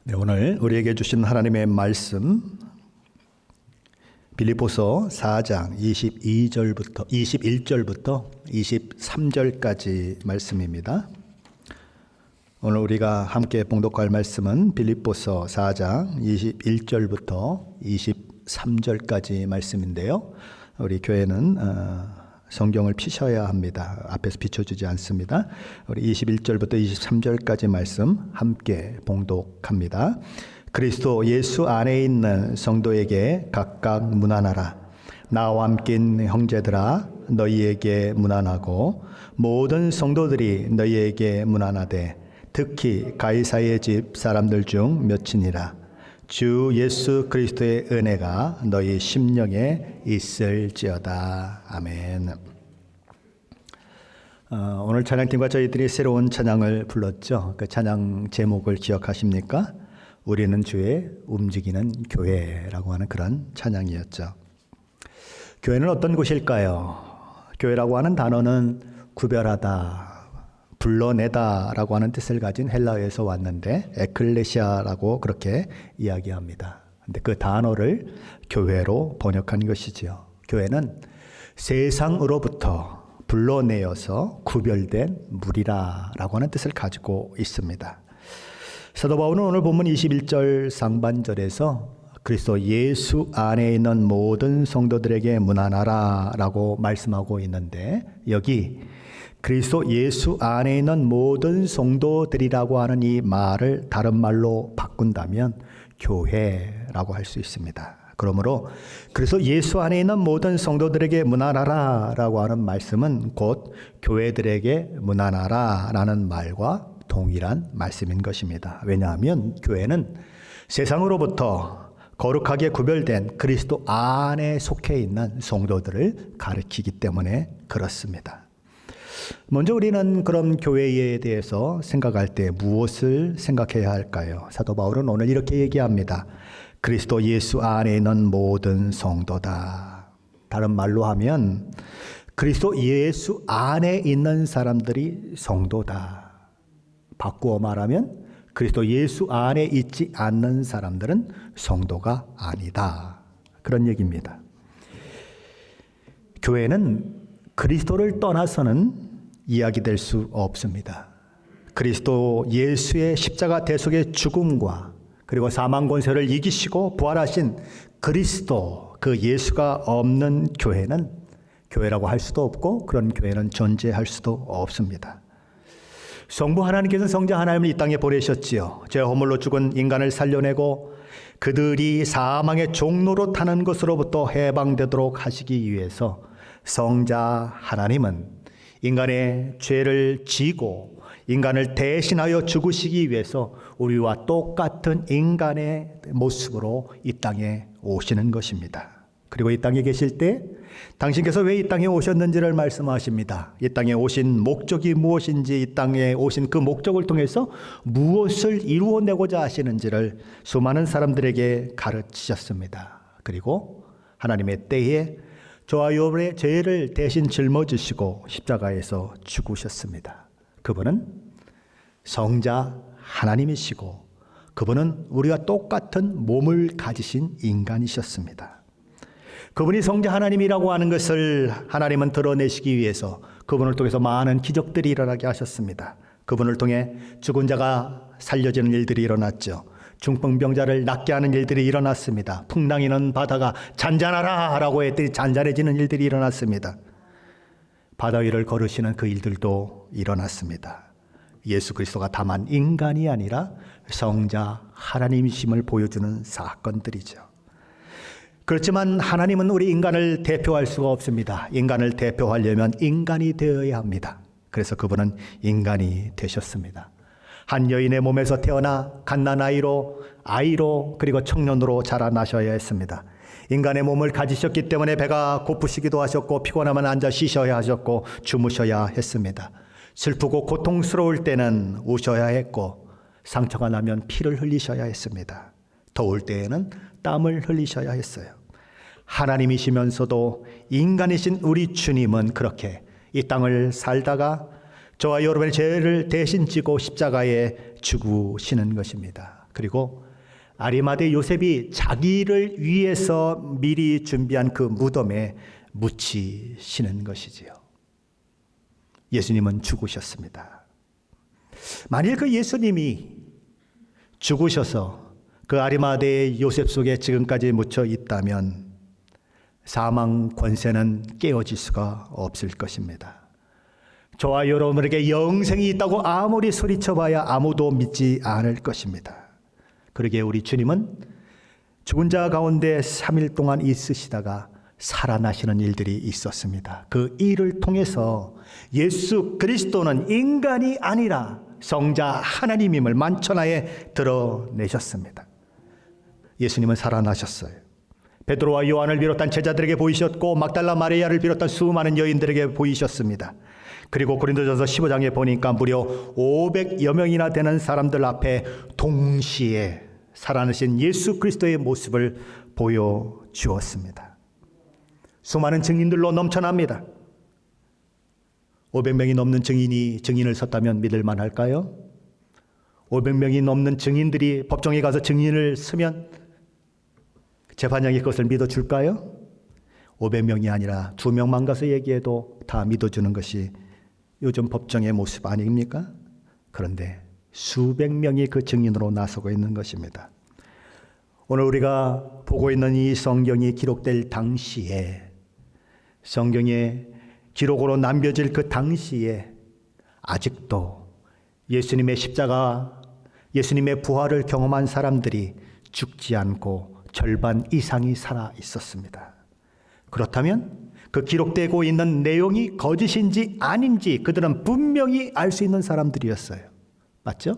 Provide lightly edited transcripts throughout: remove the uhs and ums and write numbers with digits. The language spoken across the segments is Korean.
네, 오늘 우리에게 주신 하나님의 말씀 빌립보서 4장 21절부터 23절까지 말씀입니다. 오늘 우리가 함께 봉독할 말씀은 빌립보서 4장 21절부터 23절까지 말씀인데요. 우리 교회는 성경을 피셔야 합니다. 앞에서 비춰주지 않습니다. 우리 21절부터 23절까지 말씀 함께 봉독합니다. 그리스도 예수 안에 있는 성도에게 각각 문안하라. 나와 함께 있는 형제들아 너희에게 문안하고 모든 성도들이 너희에게 문안하되 특히 가이사의 집 사람들 중 몇이니라. 주 예수 그리스도의 은혜가 너희 심령에 있을지어다. 아멘. 오늘 찬양팀과 저희들이 새로운 찬양을 불렀죠. 그 찬양 제목을 기억하십니까? 우리는 주의 움직이는 교회라고 하는 그런 찬양이었죠. 교회는 어떤 곳일까요? 교회라고 하는 단어는 구별하다, 불러내다 라고 하는 뜻을 가진 헬라어에서 왔는데 에클레시아라고 그렇게 이야기합니다. 근데 그 단어를 교회로 번역한 것이지요. 교회는 세상으로부터 불러내어서 구별된 무리라 라고 하는 뜻을 가지고 있습니다. 사도 바울은 오늘 본문 21절 상반절에서 그리스도 예수 안에 있는 모든 성도들에게 문안하라 라고 말씀하고 있는데, 여기 그리스도 예수 안에 있는 모든 성도들이라고 하는 이 말을 다른 말로 바꾼다면 교회라고 할 수 있습니다. 그러므로 그리스도 예수 안에 있는 모든 성도들에게 문안하라 라고 하는 말씀은 곧 교회들에게 문안하라 라는 말과 동일한 말씀인 것입니다. 왜냐하면 교회는 세상으로부터 거룩하게 구별된 그리스도 안에 속해 있는 성도들을 가리키기 때문에 그렇습니다. 먼저 우리는 그런 교회에 대해서 생각할 때 무엇을 생각해야 할까요? 사도 바울은 오늘 이렇게 얘기합니다. 그리스도 예수 안에 있는 모든 성도다. 다른 말로 하면 그리스도 예수 안에 있는 사람들이 성도다. 바꾸어 말하면 그리스도 예수 안에 있지 않는 사람들은 성도가 아니다. 그런 얘기입니다. 교회는 그리스도를 떠나서는 이야기될 수 없습니다. 그리스도 예수의 십자가 대속의 죽음과 그리고 사망 권세를 이기시고 부활하신 그리스도, 그 예수가 없는 교회는 교회라고 할 수도 없고 그런 교회는 존재할 수도 없습니다. 성부 하나님께서 성자 하나님을 이 땅에 보내셨지요. 죄 허물로 죽은 인간을 살려내고 그들이 사망의 종로로 타는 것으로부터 해방되도록 하시기 위해서 성자 하나님은 인간의 죄를 지고 인간을 대신하여 죽으시기 위해서 우리와 똑같은 인간의 모습으로 이 땅에 오시는 것입니다. 그리고 이 땅에 계실 때 당신께서 왜 이 땅에 오셨는지를 말씀하십니다. 이 땅에 오신 목적이 무엇인지, 이 땅에 오신 그 목적을 통해서 무엇을 이루어내고자 하시는지를 수많은 사람들에게 가르치셨습니다. 그리고 하나님의 때에 저와 여러분의 죄를 대신 짊어지시고 십자가에서 죽으셨습니다. 그분은 성자 하나님이시고 그분은 우리와 똑같은 몸을 가지신 인간이셨습니다. 그분이 성자 하나님이라고 하는 것을 하나님은 드러내시기 위해서 그분을 통해서 많은 기적들이 일어나게 하셨습니다. 그분을 통해 죽은 자가 살려지는 일들이 일어났죠. 중풍병자를 낫게 하는 일들이 일어났습니다. 풍랑이는 바다가 잔잔하라 라고 했더니 잔잔해지는 일들이 일어났습니다. 바다 위를 걸으시는 그 일들도 일어났습니다. 예수 그리스도가 다만 인간이 아니라 성자 하나님이심을 보여주는 사건들이죠. 그렇지만 하나님은 우리 인간을 대표할 수가 없습니다. 인간을 대표하려면 인간이 되어야 합니다. 그래서 그분은 인간이 되셨습니다. 한 여인의 몸에서 태어나 갓난아이로, 아이로, 그리고 청년으로 자라나셔야 했습니다. 인간의 몸을 가지셨기 때문에 배가 고프시기도 하셨고 피곤하면 앉아 쉬셔야 하셨고 주무셔야 했습니다. 슬프고 고통스러울 때는 우셔야 했고 상처가 나면 피를 흘리셔야 했습니다. 더울 때에는 땀을 흘리셔야 했어요. 하나님이시면서도 인간이신 우리 주님은 그렇게 이 땅을 살다가 저와 여러분의 죄를 대신 지고 십자가에 죽으시는 것입니다. 그리고 아리마대 요셉이 자기를 위해서 미리 준비한 그 무덤에 묻히시는 것이지요. 예수님은 죽으셨습니다. 만일 그 예수님이 죽으셔서 그 아리마대의 요셉 속에 지금까지 묻혀 있다면 사망 권세는 깨어질 수가 없을 것입니다. 저와 여러분에게 영생이 있다고 아무리 소리쳐봐야 아무도 믿지 않을 것입니다. 그러기에 우리 주님은 죽은 자 가운데 3일 동안 있으시다가 살아나시는 일들이 있었습니다. 그 일을 통해서 예수 그리스도는 인간이 아니라 성자 하나님임을 만천하에 드러내셨습니다. 예수님은 살아나셨어요. 베드로와 요한을 비롯한 제자들에게 보이셨고 막달라 마리아를 비롯한 수많은 여인들에게 보이셨습니다. 그리고 고린도전서 15장에 보니까 무려 500여 명이나 되는 사람들 앞에 동시에 살아나신 예수 그리스도의 모습을 보여주었습니다. 수많은 증인들로 넘쳐납니다. 500명이 넘는 증인을 섰다면 믿을 만할까요? 500명이 넘는 증인들이 법정에 가서 증인을 서면 재판장이 그것을 믿어줄까요? 500명이 아니라 2명만 가서 얘기해도 다 믿어주는 것이 요즘 법정의 모습 아닙니까? 그런데 수백 명이 그 증인으로 나서고 있는 것입니다. 오늘 우리가 보고 있는 이 성경이 기록될 당시에, 성경에 기록으로 남겨질 그 당시에 아직도 예수님의 십자가, 예수님의 부활을 경험한 사람들이 죽지 않고 절반 이상이 살아 있었습니다. 그렇다면 그 기록되고 있는 내용이 거짓인지 아닌지 그들은 분명히 알 수 있는 사람들이었어요. 맞죠?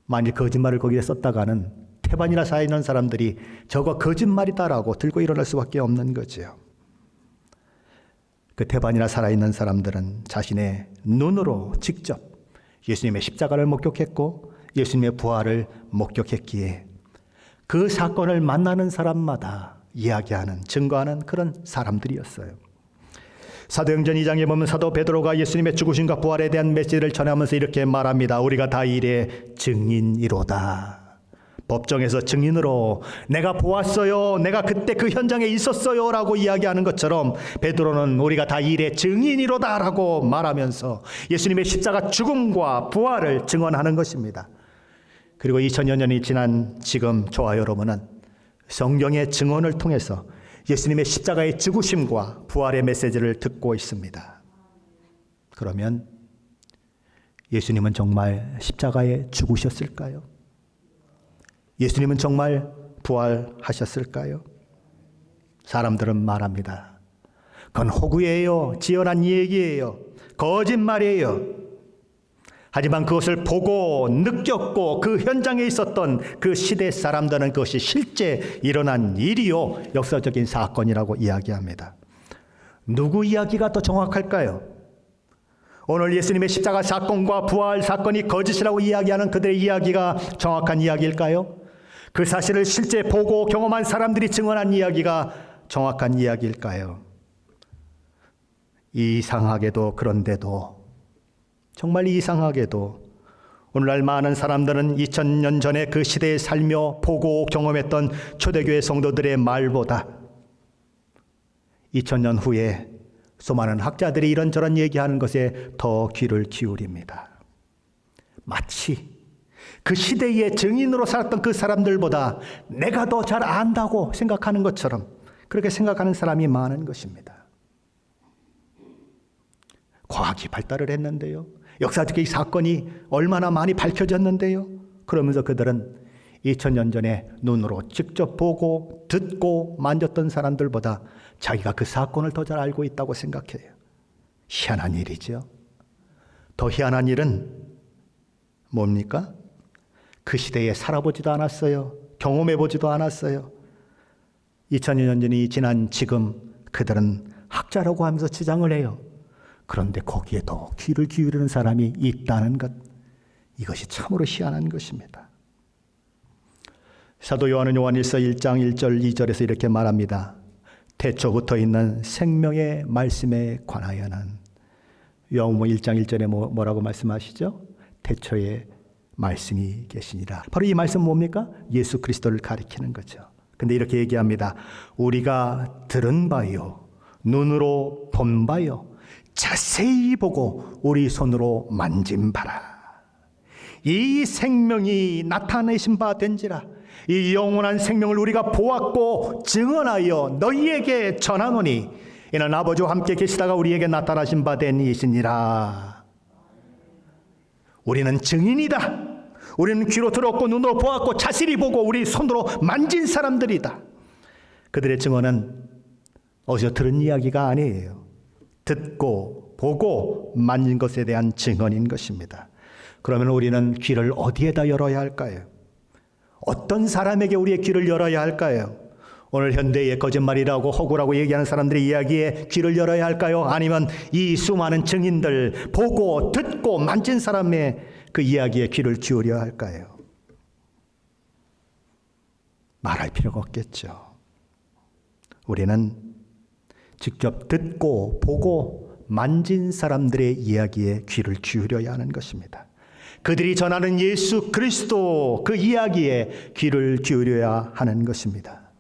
만일 거짓말을 거기에 썼다가는 태반이나 사 있는 사람들이 저거 거짓말이다라고 들고 일어날 수밖에 없는 거죠. 그 태반이나 살아있는 사람들은 자신의 눈으로 직접 예수님의 십자가를 목격했고 예수님의 부활을 목격했기에 그 사건을 만나는 사람마다 이야기하는, 증거하는 그런 사람들이었어요. 사도행전 2장에 보면 사도 베드로가 예수님의 죽으심과 부활에 대한 메시지를 전하면서 이렇게 말합니다. 우리가 다 일의 증인이로다. 법정에서 증인으로 내가 보았어요, 내가 그때 그 현장에 있었어요 라고 이야기하는 것처럼 베드로는 우리가 다 일의 증인이로다 라고 말하면서 예수님의 십자가 죽음과 부활을 증언하는 것입니다. 그리고 2000여 년이 지난 지금 저와 여러분은 성경의 증언을 통해서 예수님의 십자가의 죽으심과 부활의 메시지를 듣고 있습니다. 그러면 예수님은 정말 십자가에 죽으셨을까요? 예수님은 정말 부활하셨을까요? 사람들은 말합니다. 그건 호구예요. 지어낸 얘기예요. 거짓말이에요. 하지만 그것을 보고 느꼈고 그 현장에 있었던 그 시대 사람들은 그것이 실제 일어난 일이요, 역사적인 사건이라고 이야기합니다. 누구 이야기가 더 정확할까요? 오늘 예수님의 십자가 사건과 부활 사건이 거짓이라고 이야기하는 그들의 이야기가 정확한 이야기일까요? 그 사실을 실제 보고 경험한 사람들이 증언한 이야기가 정확한 이야기일까요? 이상하게도, 그런데도, 정말 이상하게도 오늘날 많은 사람들은 2000년 전에 그 시대에 살며 보고 경험했던 초대교회 성도들의 말보다 2000년 후에 수많은 학자들이 이런저런 얘기하는 것에 더 귀를 기울입니다. 마치 그 시대의 증인으로 살았던 그 사람들보다 내가 더 잘 안다고 생각하는 것처럼 그렇게 생각하는 사람이 많은 것입니다. 과학이 발달을 했는데요, 역사적인 사건이 얼마나 많이 밝혀졌는데요, 그러면서 그들은 2000년 전에 눈으로 직접 보고 듣고 만졌던 사람들보다 자기가 그 사건을 더 잘 알고 있다고 생각해요. 희한한 일이죠. 더 희한한 일은 뭡니까? 그 시대에 살아보지도 않았어요. 경험해보지도 않았어요. 2000년 전이 지난 지금 그들은 학자라고 하면서 주장을 해요. 그런데 거기에 더 귀를 기울이는 사람이 있다는 것, 이것이 참으로 희한한 것입니다. 사도 요한은 요한일서 1장 1절 2절에서 이렇게 말합니다. 태초부터 있는 생명의 말씀에 관하여는, 요한복음 1장 1절에 뭐라고 말씀하시죠? 태초에 말씀이 계시니라. 바로 이 말씀 뭡니까? 예수 그리스도를 가리키는 거죠. 근데 이렇게 얘기합니다. 우리가 들은 바요, 눈으로 본 바요, 자세히 보고 우리 손으로 만진 바라. 이 생명이 나타내신 바 된지라. 이 영원한 생명을 우리가 보았고 증언하여 너희에게 전하노니 이는 아버지와 함께 계시다가 우리에게 나타나신 바 된 이시니라. 우리는 증인이다. 우리는 귀로 들었고 눈으로 보았고 자세히 보고 우리 손으로 만진 사람들이다. 그들의 증언은 어디서 들은 이야기가 아니에요. 듣고 보고 만진 것에 대한 증언인 것입니다. 그러면 우리는 귀를 어디에다 열어야 할까요? 어떤 사람에게 우리의 귀를 열어야 할까요? 오늘 현대의 거짓말이라고 허구라고 얘기하는 사람들의 이야기에 귀를 열어야 할까요? 아니면 이 수많은 증인들 보고 듣고 만진 사람의 그 이야기에 귀를 기울여야 할까요? 말할 필요가 없겠죠. 우리는 직접 듣고 보고 만진 사람들의 이야기에 귀를 기울여야 하는 것입니다. 그들이 전하는 예수 그리스도 그 이야기에 귀를 기울여야 하는 것입니다.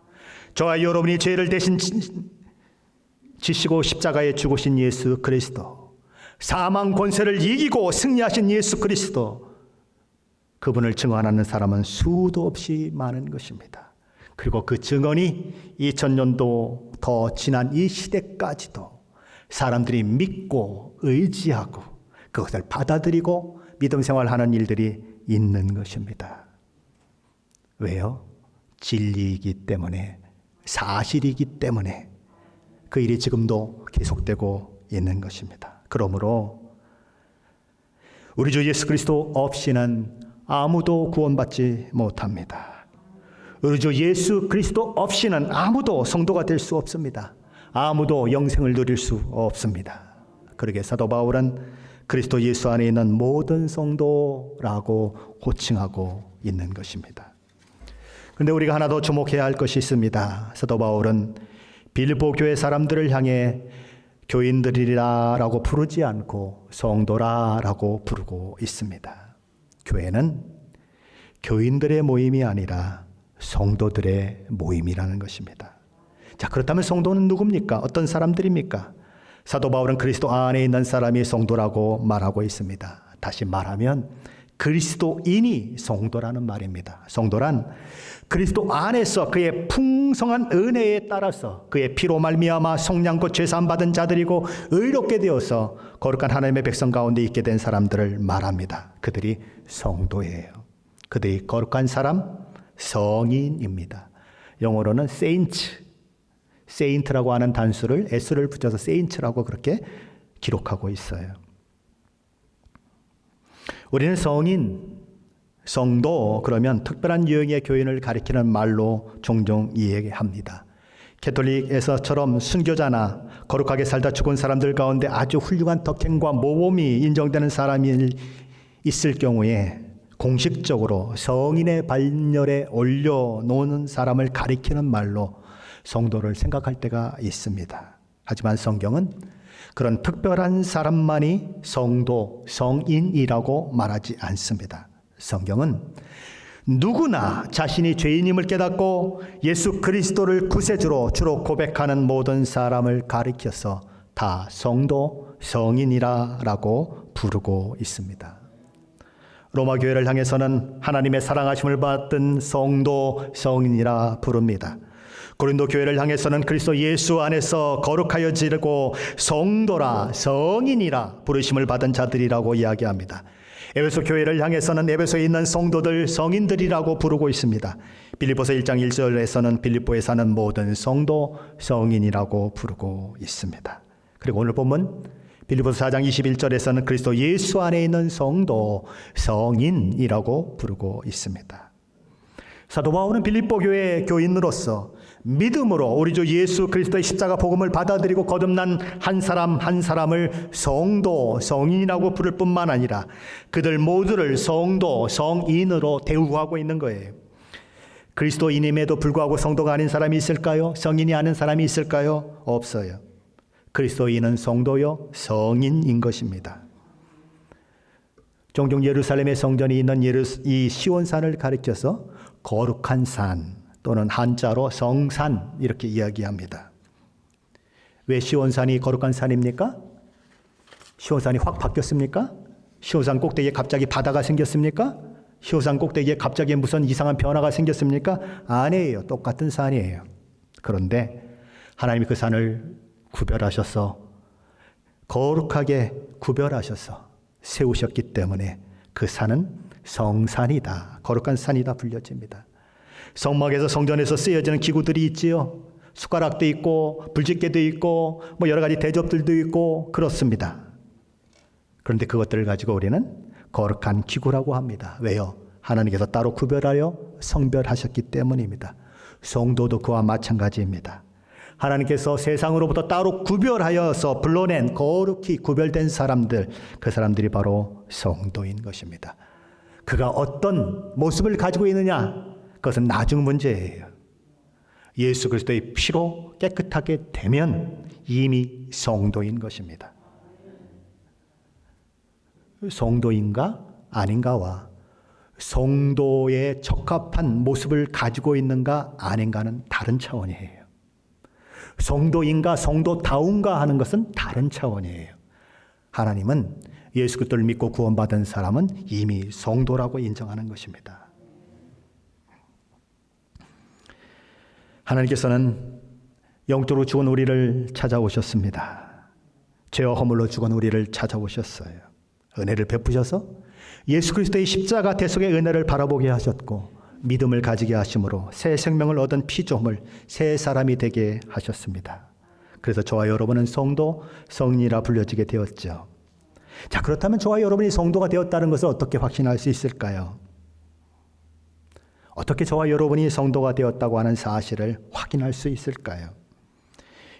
저와 여러분이 죄를 대신 지시고 십자가에 죽으신 예수 그리스도, 사망 권세를 이기고 승리하신 예수 그리스도, 그분을 증언하는 사람은 수도 없이 많은 것입니다. 그리고 그 증언이 2000년도 더 지난 이 시대까지도 사람들이 믿고 의지하고 그것을 받아들이고 믿음 생활하는 일들이 있는 것입니다. 왜요? 진리이기 때문에, 사실이기 때문에 그 일이 지금도 계속되고 있는 것입니다. 그러므로 우리 주 예수 그리스도 없이는 아무도 구원받지 못합니다. 우리 주 예수 그리스도 없이는 아무도 성도가 될 수 없습니다. 아무도 영생을 누릴 수 없습니다. 그러게 사도 바울은 그리스도 예수 안에 있는 모든 성도라고 호칭하고 있는 것입니다. 그런데 우리가 하나 더 주목해야 할 것이 있습니다. 사도 바울은 빌보 교회 사람들을 향해 교인들이라고 부르지 않고 성도라고 부르고 있습니다. 교회는 교인들의 모임이 아니라 성도들의 모임이라는 것입니다. 자, 그렇다면 성도는 누굽니까? 어떤 사람들입니까? 사도 바울은 그리스도 안에 있는 사람이 성도라고 말하고 있습니다. 다시 말하면 그리스도인이 성도라는 말입니다. 성도란 그리스도 안에서 그의 풍성한 은혜에 따라서 그의 피로 말미암아 속량고 죄사함 받은 자들이고 의롭게 되어서 거룩한 하나님의 백성 가운데 있게 된 사람들을 말합니다. 그들이 성도예요. 그들이 거룩한 사람, 성인입니다. 영어로는 세인트라고 하는 단수를 s를 붙여서 세인트라고 그렇게 기록하고 있어요. 우리는 성인, 성도 그러면 특별한 유형의 교인을 가리키는 말로 종종 이야기합니다. 캐톨릭에서처럼 순교자나 거룩하게 살다 죽은 사람들 가운데 아주 훌륭한 덕행과 모범이 인정되는 사람이 있을 경우에 공식적으로 성인의 반열에 올려놓는 사람을 가리키는 말로 성도를 생각할 때가 있습니다. 하지만 성경은 그런 특별한 사람만이 성도, 성인이라고 말하지 않습니다. 성경은 누구나 자신이 죄인임을 깨닫고 예수 그리스도를 구세주로 주로 고백하는 모든 사람을 가리켜서 다 성도, 성인이라고 부르고 있습니다. 로마 교회를 향해서는 하나님의 사랑하심을 받은 성도, 성인이라 부릅니다. 고린도 교회를 향해서는 그리스도 예수 안에서 거룩하여 지르고 성도라, 성인이라 부르심을 받은 자들이라고 이야기합니다. 에베소 교회를 향해서는 에베소에 있는 성도들, 성인들이라고 부르고 있습니다. 빌립보서 1장 1절에서는 빌립보에 사는 모든 성도, 성인이라고 부르고 있습니다. 그리고 오늘 본문 빌립보서 4장 21절에서는 그리스도 예수 안에 있는 성도, 성인이라고 부르고 있습니다. 사도 바울은 빌립보 교회의 교인으로서 믿음으로 우리 주 예수 그리스도의 십자가 복음을 받아들이고 거듭난 한 사람 한 사람을 성도, 성인이라고 부를 뿐만 아니라 그들 모두를 성도, 성인으로 대우하고 있는 거예요. 그리스도인임에도 불구하고 성도가 아닌 사람이 있을까요? 성인이 아닌 사람이 있을까요? 없어요. 그리스도인은 성도요, 성인인 것입니다. 종종 예루살렘의 성전이 있는 이 시온산을 가리켜서 거룩한 산 또는 한자로 성산 이렇게 이야기합니다. 왜 시온산이 거룩한 산입니까? 시온산이 확 바뀌었습니까? 시온산 꼭대기에 갑자기 바다가 생겼습니까? 시온산 꼭대기에 갑자기 무슨 이상한 변화가 생겼습니까? 아니에요. 똑같은 산이에요. 그런데 하나님이 그 산을 구별하셔서 거룩하게 구별하셔서 세우셨기 때문에 그 산은 성산이다. 거룩한 산이다 불려집니다. 성막에서 성전에서 쓰여지는 기구들이 있지요. 숟가락도 있고 불집게도 있고 뭐 여러 가지 대접들도 있고 그렇습니다. 그런데 그것들을 가지고 우리는 거룩한 기구라고 합니다. 왜요? 하나님께서 따로 구별하여 성별하셨기 때문입니다. 성도도 그와 마찬가지입니다. 하나님께서 세상으로부터 따로 구별하여서 불러낸 거룩히 구별된 사람들, 그 사람들이 바로 성도인 것입니다. 그가 어떤 모습을 가지고 있느냐, 그것은 나중 문제예요. 예수 그리스도의 피로 깨끗하게 되면 이미 성도인 것입니다. 성도인가 아닌가와 성도에 적합한 모습을 가지고 있는가 아닌가는 다른 차원이에요. 성도인가 성도다운가 하는 것은 다른 차원이에요. 하나님은 예수 그리스도를 믿고 구원받은 사람은 이미 성도라고 인정하는 것입니다. 하나님께서는 영적으로 죽은 우리를 찾아오셨습니다. 죄와 허물로 죽은 우리를 찾아오셨어요. 은혜를 베푸셔서 예수 그리스도의 십자가 대속의 은혜를 바라보게 하셨고 믿음을 가지게 하심으로 새 생명을 얻은 피조물, 새 사람이 되게 하셨습니다. 그래서 저와 여러분은 성도, 성리라 불려지게 되었죠. 자, 그렇다면 저와 여러분이 성도가 되었다는 것을 어떻게 확신할 수 있을까요? 어떻게 저와 여러분이 성도가 되었다고 하는 사실을 확인할 수 있을까요?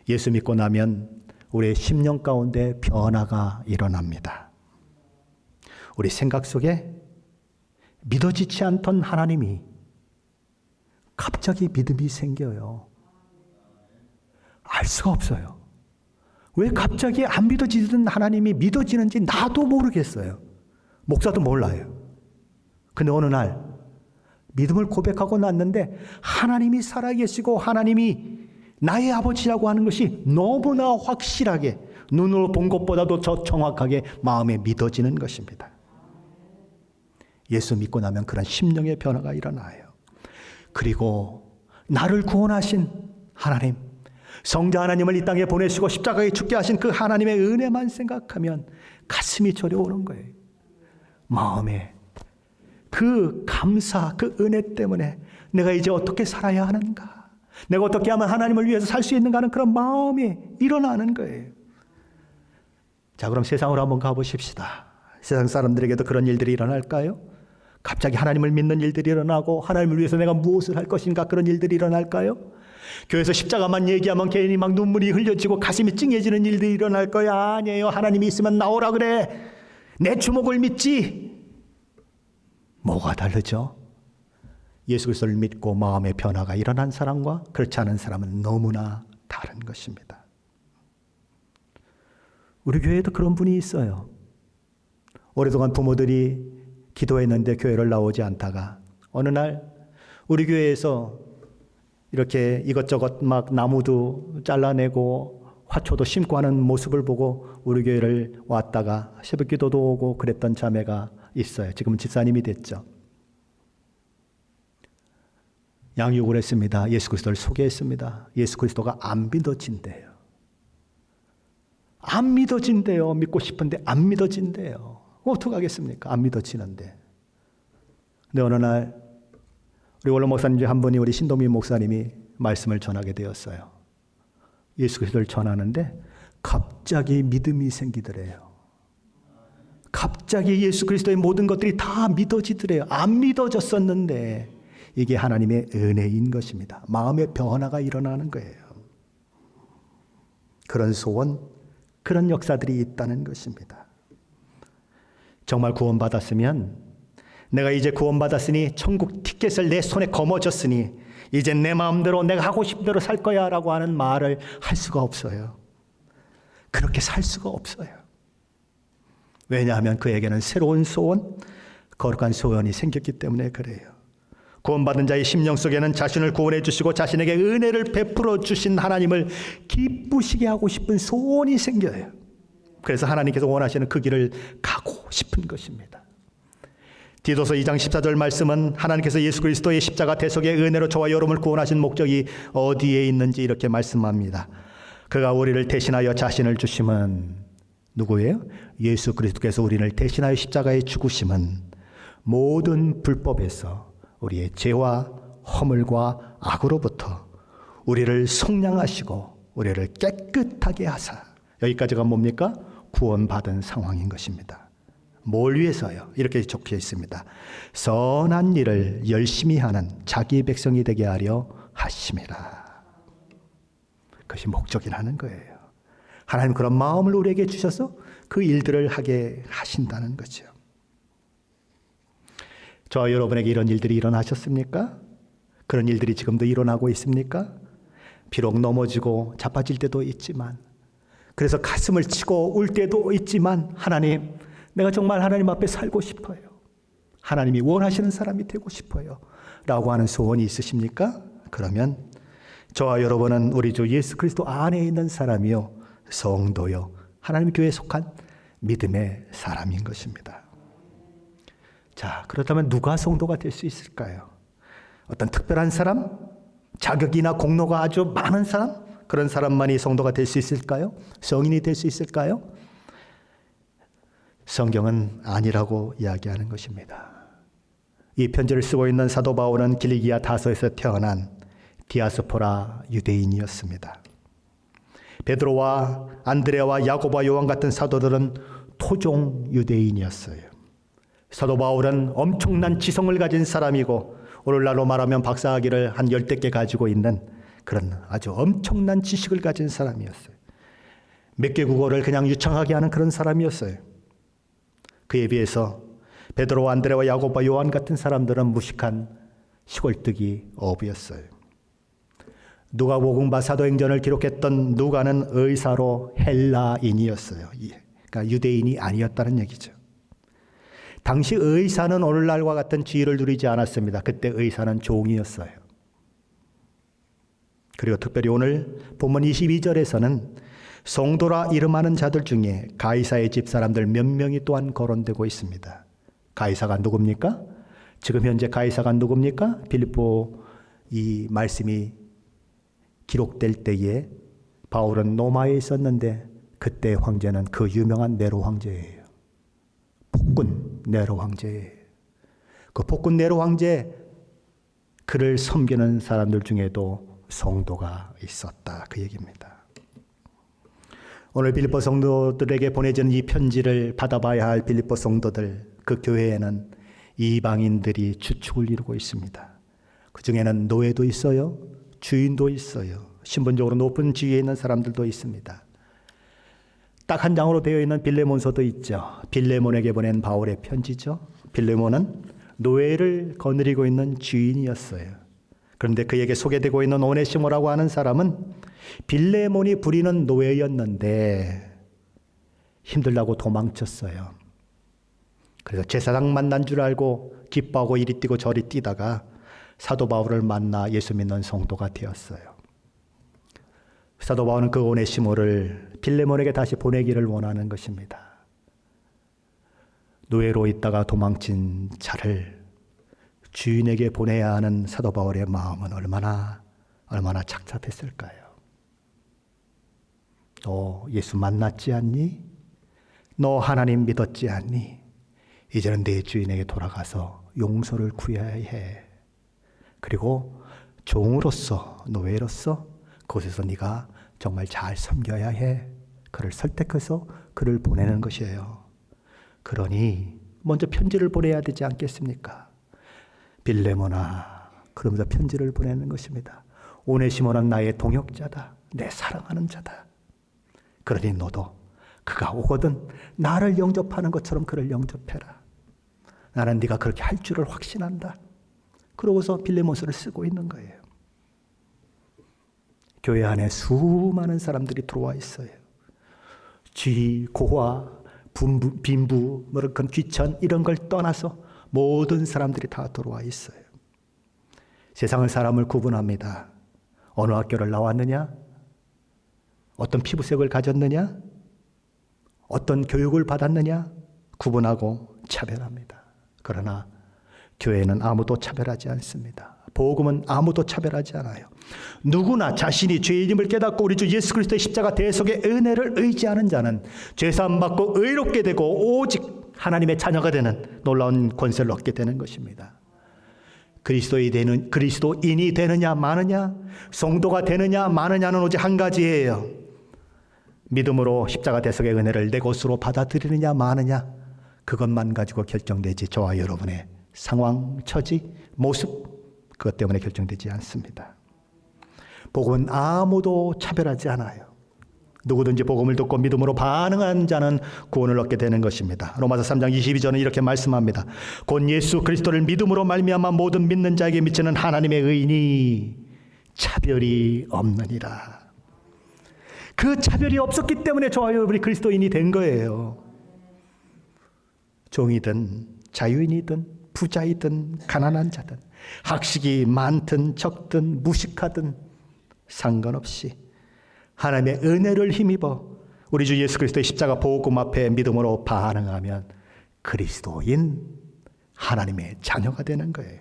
예수 믿고 나면 우리의 심령 가운데 변화가 일어납니다. 우리 생각 속에 믿어지지 않던 하나님이 갑자기 믿음이 생겨요. 알 수가 없어요. 왜 갑자기 안 믿어지던 하나님이 믿어지는지 나도 모르겠어요. 목사도 몰라요. 근데 어느 날 믿음을 고백하고 났는데 하나님이 살아계시고 하나님이 나의 아버지라고 하는 것이 너무나 확실하게 눈으로 본 것보다도 더 정확하게 마음에 믿어지는 것입니다. 예수 믿고 나면 그런 심령의 변화가 일어나요. 그리고 나를 구원하신 하나님, 성자 하나님을 이 땅에 보내시고 십자가에 죽게 하신 그 하나님의 은혜만 생각하면 가슴이 저려오는 거예요. 마음에 그 감사, 그 은혜 때문에 내가 이제 어떻게 살아야 하는가, 내가 어떻게 하면 하나님을 위해서 살 수 있는가 하는 그런 마음이 일어나는 거예요. 자, 그럼 세상으로 한번 가보십시다. 세상 사람들에게도 그런 일들이 일어날까요? 갑자기 하나님을 믿는 일들이 일어나고 하나님을 위해서 내가 무엇을 할 것인가 그런 일들이 일어날까요? 교회에서 십자가만 얘기하면 괜히 막 눈물이 흘려지고 가슴이 찡해지는 일들이 일어날 거야? 아니에요. 하나님이 있으면 나오라 그래. 내 주목을 믿지. 뭐가 다르죠? 예수 그리스도를 믿고 마음의 변화가 일어난 사람과 그렇지 않은 사람은 너무나 다른 것입니다. 우리 교회에도 그런 분이 있어요. 오랫동안 부모들이 기도했는데 교회를 나오지 않다가 어느 날 우리 교회에서 이렇게 이것저것 막 나무도 잘라내고 화초도 심고 하는 모습을 보고 우리 교회를 왔다가 새벽 기도도 오고 그랬던 자매가 있어요. 지금은 집사님이 됐죠. 양육을 했습니다. 예수 그리스도를 소개했습니다. 예수 그리스도가 안 믿어진대요. 안 믿어진대요. 믿고 싶은데 안 믿어진대요. 어떡하겠습니까? 안 믿어지는데. 근데 어느 날 우리 원로 목사님 중 한 분이 우리 신동민 목사님이 말씀을 전하게 되었어요. 예수 그리스도를 전하는데 갑자기 믿음이 생기더래요. 갑자기 예수 그리스도의 모든 것들이 다 믿어지더래요. 안 믿어졌었는데 이게 하나님의 은혜인 것입니다. 마음의 변화가 일어나는 거예요. 그런 소원, 그런 역사들이 있다는 것입니다. 정말 구원받았으면 내가 이제 구원받았으니 천국 티켓을 내 손에 거머쥐었으니 이제 내 마음대로 내가 하고 싶은 대로 살 거야 라고 하는 말을 할 수가 없어요. 그렇게 살 수가 없어요. 왜냐하면 그에게는 새로운 소원, 거룩한 소원이 생겼기 때문에 그래요. 구원받은 자의 심령 속에는 자신을 구원해 주시고 자신에게 은혜를 베풀어 주신 하나님을 기쁘시게 하고 싶은 소원이 생겨요. 그래서 하나님께서 원하시는 그 길을 가고 싶은 것입니다. 디도서 2장 14절 말씀은 하나님께서 예수 그리스도의 십자가 대속의 은혜로 저와 여러분을 구원하신 목적이 어디에 있는지 이렇게 말씀합니다. 그가 우리를 대신하여 자신을 주심은 누구예요? 예수 그리스도께서 우리를 대신하여 십자가에 죽으심은 모든 불법에서 우리의 죄와 허물과 악으로부터 우리를 속량하시고 우리를 깨끗하게 하사, 여기까지가 뭡니까? 구원받은 상황인 것입니다. 뭘 위해서요? 이렇게 적혀 있습니다. 선한 일을 열심히 하는 자기 백성이 되게 하려 하심이라. 그것이 목적이라는 거예요. 하나님 그런 마음을 우리에게 주셔서 그 일들을 하게 하신다는 거죠. 저와 여러분에게 이런 일들이 일어나셨습니까? 그런 일들이 지금도 일어나고 있습니까? 비록 넘어지고 자빠질 때도 있지만, 그래서 가슴을 치고 울 때도 있지만, 하나님, 내가 정말 하나님 앞에 살고 싶어요. 하나님이 원하시는 사람이 되고 싶어요. 라고 하는 소원이 있으십니까? 그러면 저와 여러분은 우리 주 예수 그리스도 안에 있는 사람이요, 성도요, 하나님 교회에 속한 믿음의 사람인 것입니다. 자, 그렇다면 누가 성도가 될 수 있을까요? 어떤 특별한 사람? 자격이나 공로가 아주 많은 사람? 그런 사람만이 성도가 될 수 있을까요? 성인이 될 수 있을까요? 성경은 아니라고 이야기하는 것입니다. 이 편지를 쓰고 있는 사도 바울은 길리기아 다소에서 태어난 디아스포라 유대인이었습니다. 베드로와 안드레와 야고보와 요한 같은 사도들은 토종 유대인이었어요. 사도 바울은 엄청난 지성을 가진 사람이고, 오늘날로 말하면 박사학위를 한 10개 가지고 있는 그런 아주 엄청난 지식을 가진 사람이었어요. 몇 개 국어를 그냥 유창하게 하는 그런 사람이었어요. 그에 비해서 베드로, 안드레와 야고보, 요한 같은 사람들은 무식한 시골뜨기 어부였어요. 누가복음과 사도행전을 기록했던 누가는 의사로 헬라인이었어요. 그러니까 유대인이 아니었다는 얘기죠. 당시 의사는 오늘날과 같은 지위를 누리지 않았습니다. 그때 의사는 종이었어요. 그리고 특별히 오늘 본문 22절에서는 성도라 이름하는 자들 중에 가이사의 집 사람들 몇 명이 또한 거론되고 있습니다. 가이사가 누굽니까? 지금 현재 가이사가 누굽니까? 빌립보 이 말씀이 기록될 때에 바울은 로마에 있었는데 그때 황제는 그 유명한 네로 황제예요. 폭군 네로 황제예요. 그 폭군 네로 황제, 그를 섬기는 사람들 중에도 성도가 있었다, 그 얘기입니다. 오늘 빌립보 성도들에게 보내진 이 편지를 받아봐야 할 빌립보 성도들, 그 교회에는 이방인들이 주축을 이루고 있습니다. 그 중에는 노예도 있어요, 주인도 있어요, 신분적으로 높은 지위에 있는 사람들도 있습니다. 딱 한 장으로 되어 있는 빌레몬서도 있죠. 빌레몬에게 보낸 바울의 편지죠. 빌레몬은 노예를 거느리고 있는 주인이었어요. 그런데 그에게 소개되고 있는 오네시모라고 하는 사람은 빌레몬이 부리는 노예였는데 힘들다고 도망쳤어요. 그래서 제사장 만난 줄 알고 기뻐하고 이리 뛰고 저리 뛰다가 사도 바울을 만나 예수 믿는 성도가 되었어요. 사도 바울은 그 오네시모를 빌레몬에게 다시 보내기를 원하는 것입니다. 노예로 있다가 도망친 자를 주인에게 보내야 하는 사도 바울의 마음은 얼마나 착잡했을까요? 너 예수 만났지 않니? 너 하나님 믿었지 않니? 이제는 내 주인에게 돌아가서 용서를 구해야 해. 그리고 종으로서, 노예로서 그곳에서 네가 정말 잘 섬겨야 해. 그를 설득해서 그를 보내는 것이에요. 그러니 먼저 편지를 보내야 되지 않겠습니까? 빌레몬아, 그러면서 편지를 보내는 것입니다. 오네시모는 나의 동역자다. 내 사랑하는 자다. 그러니 너도 그가 오거든 나를 영접하는 것처럼 그를 영접해라. 나는 네가 그렇게 할 줄을 확신한다. 그러고서 빌레몬서를 쓰고 있는 거예요. 교회 안에 수많은 사람들이 들어와 있어요. 쥐, 고화, 빈부, 그런 귀천 이런 걸 떠나서 모든 사람들이 다 들어와 있어요. 세상은 사람을 구분합니다. 어느 학교를 나왔느냐? 어떤 피부색을 가졌느냐? 어떤 교육을 받았느냐? 구분하고 차별합니다. 그러나 교회는 아무도 차별하지 않습니다. 복음은 아무도 차별하지 않아요. 누구나 자신이 죄인임을 깨닫고 우리 주 예수 그리스도의 십자가 대속의 은혜를 의지하는 자는 죄사함 받고 의롭게 되고 오직 하나님의 자녀가 되는 놀라운 권세를 얻게 되는 것입니다. 그리스도인이 되느냐 마느냐, 성도가 되느냐 마느냐는 오직 한 가지예요. 믿음으로 십자가 대속의 은혜를 내 것으로 받아들이느냐 마느냐, 그것만 가지고 결정되지 저와 여러분의 상황, 처지, 모습, 그것 때문에 결정되지 않습니다. 복음은 아무도 차별하지 않아요. 누구든지 복음을 듣고 믿음으로 반응한 자는 구원을 얻게 되는 것입니다. 로마서 3장 22절은 이렇게 말씀합니다. 곧 예수 그리스도를 믿음으로 말미암아 모든 믿는 자에게 미치는 하나님의 의인이 차별이 없느니라. 그 차별이 없었기 때문에 저와 여러분이 그리스도인이 된 거예요. 종이든 자유인이든 부자이든 가난한 자든 학식이 많든 적든 무식하든 상관없이 하나님의 은혜를 힘입어 우리 주 예수 그리스도의 십자가 복음 앞에 믿음으로 반응하면 그리스도인 하나님의 자녀가 되는 거예요.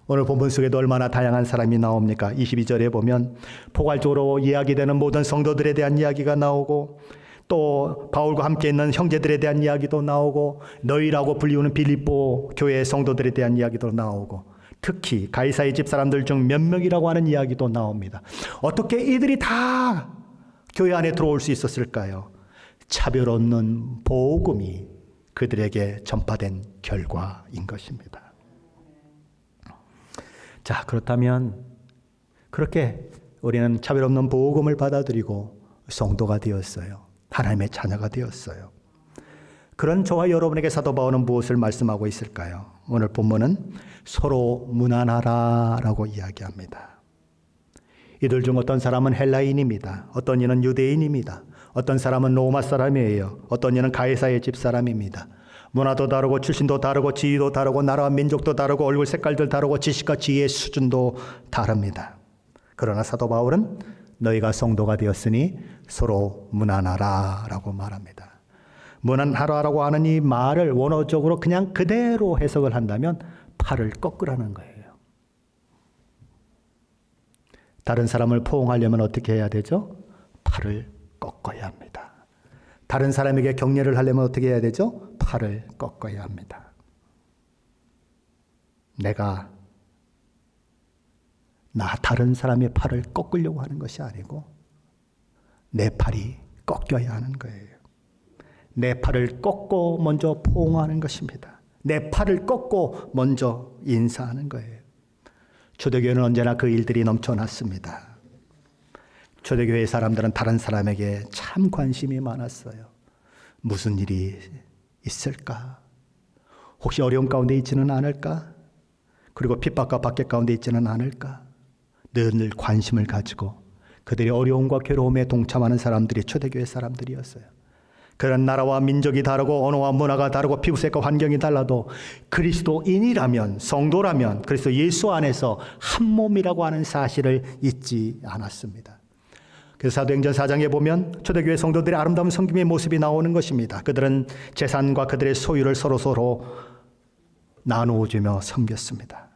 오늘 본문 속에도 얼마나 다양한 사람이 나옵니까? 22절에 보면 포괄적으로 이야기되는 모든 성도들에 대한 이야기가 나오고, 또 바울과 함께 있는 형제들에 대한 이야기도 나오고, 너희라고 불리우는 빌립보 교회 성도들에 대한 이야기도 나오고, 특히 가이사의 집사람들 중 몇 명이라고 하는 이야기도 나옵니다. 어떻게 이들이 다 교회 안에 들어올 수 있었을까요? 차별 없는 복음이 그들에게 전파된 결과인 것입니다. 자, 그렇다면 그렇게 우리는 차별 없는 복음을 받아들이고 성도가 되었어요. 하나님의 자녀가 되었어요. 그런 저와 여러분에게 사도 바울은 무엇을 말씀하고 있을까요? 오늘 본문은 서로 무난하라라고 이야기합니다. 이들 중 어떤 사람은 헬라인입니다. 어떤 이는 유대인입니다. 어떤 사람은 로마 사람이에요. 어떤 이는 가이사의 집사람입니다. 문화도 다르고 출신도 다르고 지위도 다르고 나라와 민족도 다르고 얼굴 색깔들 다르고 지식과 지혜의 수준도 다릅니다. 그러나 사도 바울은 너희가 성도가 되었으니 서로 무난하라라고 말합니다. 무난하라라고 하는 이 말을 원어적으로 그냥 그대로 해석을 한다면 팔을 꺾으라는 거예요. 다른 사람을 포옹하려면 어떻게 해야 되죠? 팔을 꺾어야 합니다. 다른 사람에게 격려를 하려면 어떻게 해야 되죠? 팔을 꺾어야 합니다. 내가 다른 사람의 팔을 꺾으려고 하는 것이 아니고 내 팔이 꺾여야 하는 거예요. 내 팔을 꺾고 먼저 포옹하는 것입니다. 내 팔을 꺾고 먼저 인사하는 거예요. 초대교회는 언제나 그 일들이 넘쳐났습니다. 초대교회 사람들은 다른 사람에게 참 관심이 많았어요. 무슨 일이 있을까? 혹시 어려운 가운데 있지는 않을까? 그리고 핍박과 박해 가운데 있지는 않을까? 늘 관심을 가지고 그들의 어려움과 괴로움에 동참하는 사람들이 초대교회 사람들이었어요. 그런 나라와 민족이 다르고 언어와 문화가 다르고 피부색과 환경이 달라도 그리스도인이라면, 성도라면 그리스도 예수 안에서 한 몸이라고 하는 사실을 잊지 않았습니다. 그래서 사도행전 4장에 보면 초대교회 성도들의 아름다운 섬김의 모습이 나오는 것입니다. 그들은 재산과 그들의 소유를 서로 나누어주며 섬겼습니다.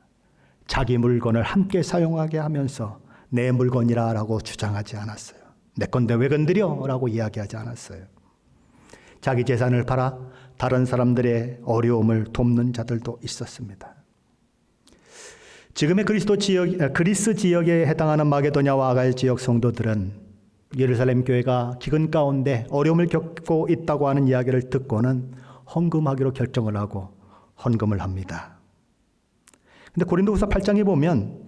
자기 물건을 함께 사용하게 하면서 내 물건이라 라고 주장하지 않았어요. 내 건데 왜 건드려? 라고 이야기하지 않았어요. 자기 재산을 팔아 다른 사람들의 어려움을 돕는 자들도 있었습니다. 지금의 그리스 지역에 해당하는 마게도냐와 아가야 지역 성도들은 예루살렘 교회가 기근 가운데 어려움을 겪고 있다고 하는 이야기를 듣고는 헌금하기로 결정을 하고 헌금을 합니다. 근데 고린도후서 8장에 보면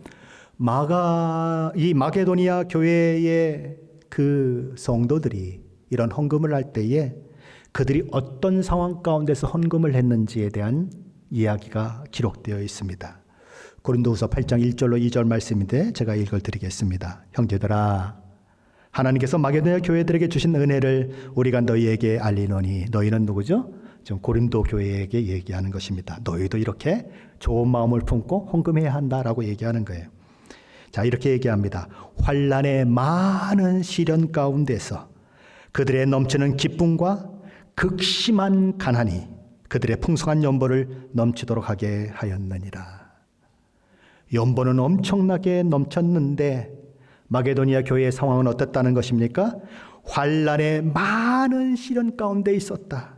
이 마게도니아 교회의 그 성도들이 이런 헌금을 할 때에 그들이 어떤 상황 가운데서 헌금을 했는지에 대한 이야기가 기록되어 있습니다. 고린도후서 8장 1절로 2절 말씀인데 제가 읽어드리겠습니다. 형제들아, 하나님께서 마게도냐 교회들에게 주신 은혜를 우리가 너희에게 알리노니, 너희는 누구죠? 지금 고린도 교회에게 얘기하는 것입니다. 너희도 이렇게 좋은 마음을 품고 헌금해야 한다라고 얘기하는 거예요. 자, 이렇게 얘기합니다. 환난의 많은 시련 가운데서 그들의 넘치는 기쁨과 극심한 가난이 그들의 풍성한 연보를 넘치도록 하게 하였느니라. 연보는 엄청나게 넘쳤는데 마게도니아 교회의 상황은 어땠다는 것입니까? 환난의 많은 시련 가운데 있었다.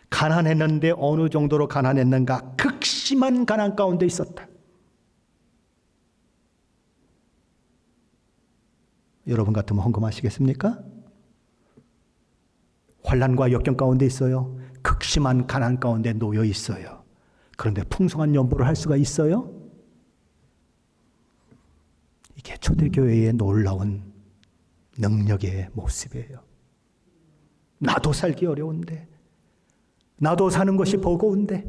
가난했는데 어느 정도로 가난했는가? 극심한 가난 가운데 있었다. 여러분 같으면 헌금하시겠습니까? 환난과 역경 가운데 있어요. 극심한 가난 가운데 놓여 있어요. 그런데 풍성한 연보를 할 수가 있어요? 이게 초대교회의 놀라운 능력의 모습이에요. 나도 살기 어려운데, 나도 사는 것이 버거운데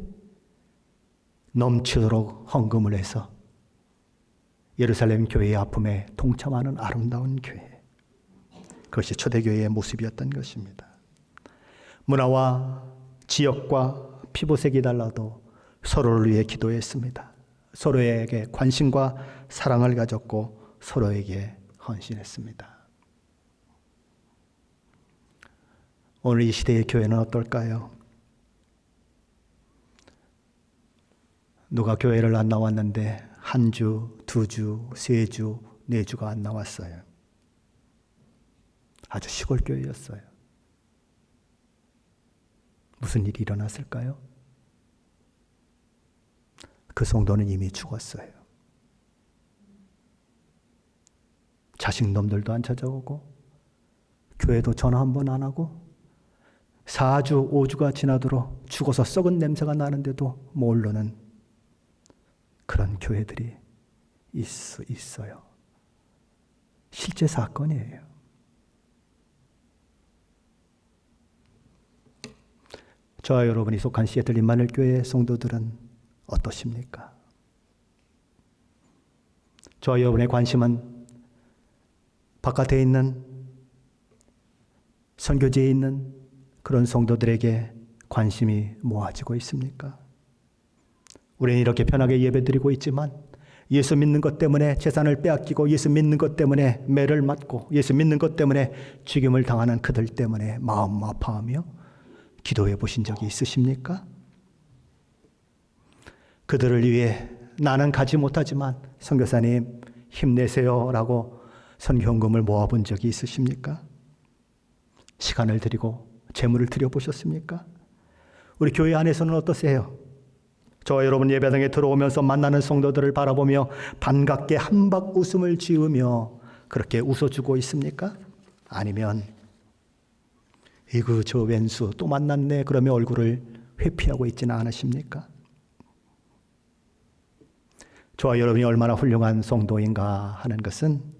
넘치도록 헌금을 해서 예루살렘 교회의 아픔에 동참하는 아름다운 교회. 그것이 초대교회의 모습이었던 것입니다. 문화와 지역과 피부색이 달라도 서로를 위해 기도했습니다. 서로에게 관심과 사랑을 가졌고 서로에게 헌신했습니다. 오늘 이 시대의 교회는 어떨까요? 누가 교회를 안 나왔는데 한 주, 두 주, 세 주, 네 주가 안 나왔어요. 아주 시골 교회였어요. 무슨 일이 일어났을까요? 그 성도는 이미 죽었어요. 자식놈들도 안 찾아오고 교회도 전화 한 번 안 하고 4주, 5주가 지나도록 죽어서 썩은 냄새가 나는데도 모르는 그런 교회들이 있어요. 실제 사건이에요. 저와 여러분이 속한 시애틀 임마누엘 교회 성도들은 어떠십니까? 저와 여러분의 관심은 바깥에 있는 선교지에 있는 그런 성도들에게 관심이 모아지고 있습니까? 우리는 이렇게 편하게 예배드리고 있지만 예수 믿는 것 때문에 재산을 빼앗기고 예수 믿는 것 때문에 매를 맞고 예수 믿는 것 때문에 죽임을 당하는 그들 때문에 마음 아파하며 기도해 보신 적이 있으십니까? 그들을 위해 나는 가지 못하지만 선교사님 힘내세요 라고 선교헌금을 모아본 적이 있으십니까? 시간을 드리고 재물을 드려보셨습니까? 우리 교회 안에서는 어떠세요? 저와 여러분 예배당에 들어오면서 만나는 성도들을 바라보며 반갑게 한박 웃음을 지으며 그렇게 웃어주고 있습니까? 아니면 이구 저 왼수 또 만났네 그러며 얼굴을 회피하고 있지는 않으십니까? 저와 여러분이 얼마나 훌륭한 성도인가 하는 것은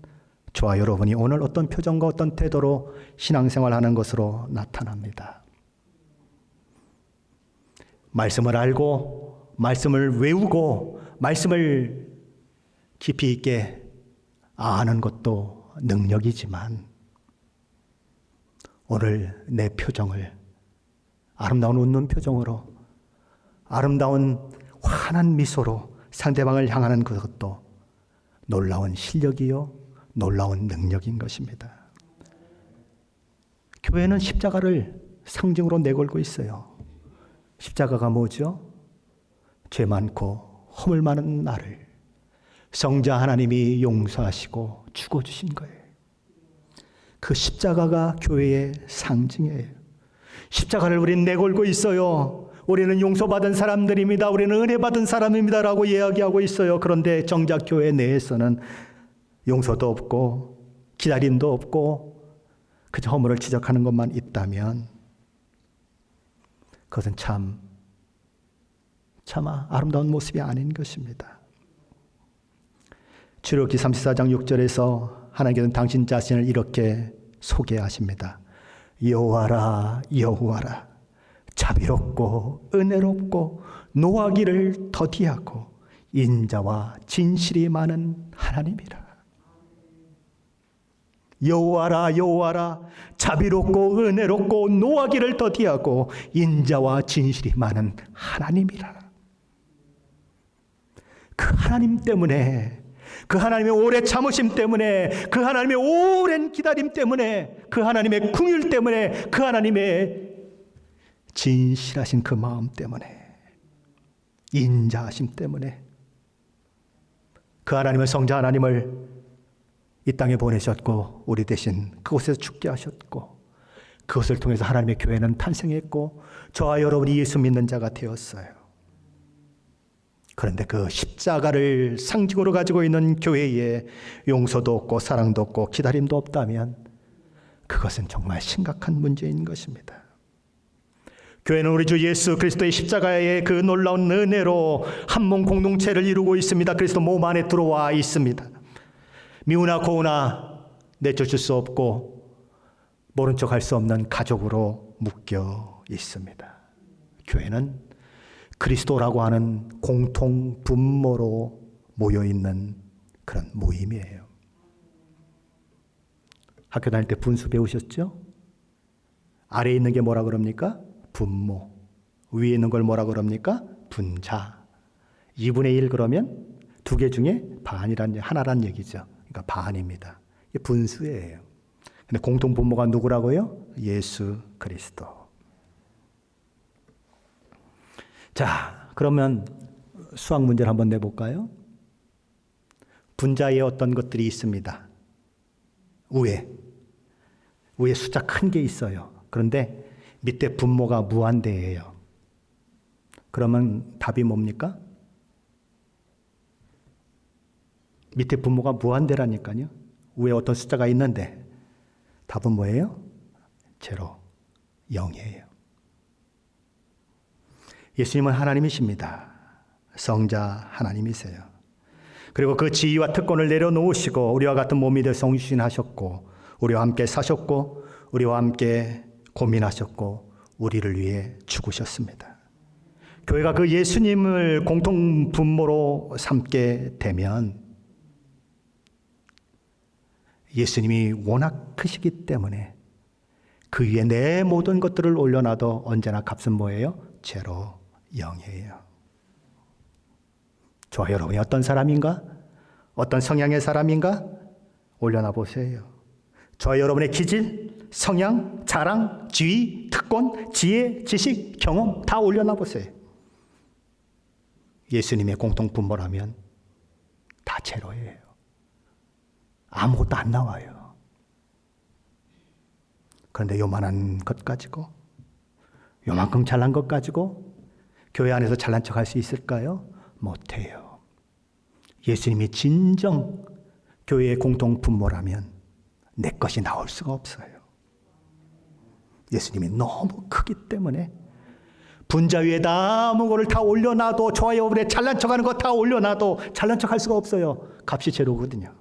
저와 여러분이 오늘 어떤 표정과 어떤 태도로 신앙생활하는 것으로 나타납니다. 말씀을 알고 말씀을 외우고 말씀을 깊이 있게 아는 것도 능력이지만 오늘 내 표정을 아름다운 웃는 표정으로 아름다운 환한 미소로 상대방을 향하는 그것도 놀라운 실력이요 놀라운 능력인 것입니다. 교회는 십자가를 상징으로 내걸고 있어요. 십자가가 뭐죠? 죄 많고 허물 많은 나를 성자 하나님이 용서하시고 죽어주신 거예요. 그 십자가가 교회의 상징이에요. 십자가를 우리는 내걸고 있어요. 우리는 용서받은 사람들입니다. 우리는 은혜받은 사람입니다 라고 이야기하고 있어요. 그런데 정작 교회 내에서는 용서도 없고 기다림도 없고 그저 허물을 지적하는 것만 있다면 그것은 차마 아름다운 모습이 아닌 것입니다. 출애굽기 34장 6절에서 하나님께서는 당신 자신을 이렇게 소개하십니다. 여호와라 여호와라 자비롭고 은혜롭고 노하기를 더디하고 인자와 진실이 많은 하나님이라. 여호와라 여호와라, 자비롭고 은혜롭고 노하기를 더디하고 인자와 진실이 많은 하나님이라. 그 하나님 때문에, 그 하나님의 오래 참으심 때문에, 그 하나님의 오랜 기다림 때문에, 그 하나님의 긍휼 때문에, 그 하나님의 진실하신 그 마음 때문에, 인자하심 때문에 그 하나님의 성자 하나님을 이 땅에 보내셨고, 우리 대신 그곳에서 죽게 하셨고, 그것을 통해서 하나님의 교회는 탄생했고, 저와 여러분이 예수 믿는 자가 되었어요. 그런데 그 십자가를 상징으로 가지고 있는 교회에 용서도 없고 사랑도 없고 기다림도 없다면 그것은 정말 심각한 문제인 것입니다. 교회는 우리 주 예수 그리스도의 십자가의 그 놀라운 은혜로 한 몸 공동체를 이루고 있습니다. 그리스도 몸 안에 들어와 있습니다. 미우나 고우나 내쫓을 수 없고 모른 척 할 수 없는 가족으로 묶여 있습니다. 교회는 그리스도라고 하는 공통 분모로 모여 있는 그런 모임이에요. 학교 다닐 때 분수 배우셨죠? 아래에 있는 게 뭐라 그럽니까? 분모. 위에 있는 걸 뭐라 그럽니까? 분자. 2분의 1 그러면 두 개 중에 하나란 얘기죠. 그러니까 반입니다. 이게 분수예요. 근데 공통 분모가 누구라고요? 예수 그리스도. 자, 그러면 수학 문제를 한번 내볼까요? 분자에 어떤 것들이 있습니다. 위에 숫자 큰 게 있어요. 그런데 밑에 분모가 무한대예요. 그러면 답이 뭡니까? 밑에 분모가 무한대라니까요. 위에 어떤 숫자가 있는데 답은 뭐예요? 제로, 0이에요. 예수님은 하나님이십니다. 성자 하나님이세요. 그리고 그 지위와 특권을 내려놓으시고 우리와 같은 몸이 되어 성육신하셨고 우리와 함께 사셨고 우리와 함께 고민하셨고 우리를 위해 죽으셨습니다. 교회가 그 예수님을 공통 분모로 삼게 되면 예수님이 워낙 크시기 때문에 그 위에 내 모든 것들을 올려놔도 언제나 값은 뭐예요? 제로, 0이에요. 저와 여러분이 어떤 사람인가? 어떤 성향의 사람인가? 올려놔 보세요. 저와 여러분의 기질, 성향, 자랑, 지위, 특권, 지혜, 지식, 경험 다 올려놔 보세요. 예수님의 공통 분모라면 다 제로예요. 아무것도 안 나와요. 그런데 요만한 것 가지고, 요만큼 잘난 것 가지고 교회 안에서 잘난 척 할 수 있을까요? 못해요. 예수님이 진정 교회의 공통 분모라면 내 것이 나올 수가 없어요. 예수님이 너무 크기 때문에 분자 위에다 아무 거를 다 올려놔도 저와 여러분의 잘난 척하는 거 다 올려놔도 잘난 척할 수가 없어요. 값이 제로거든요.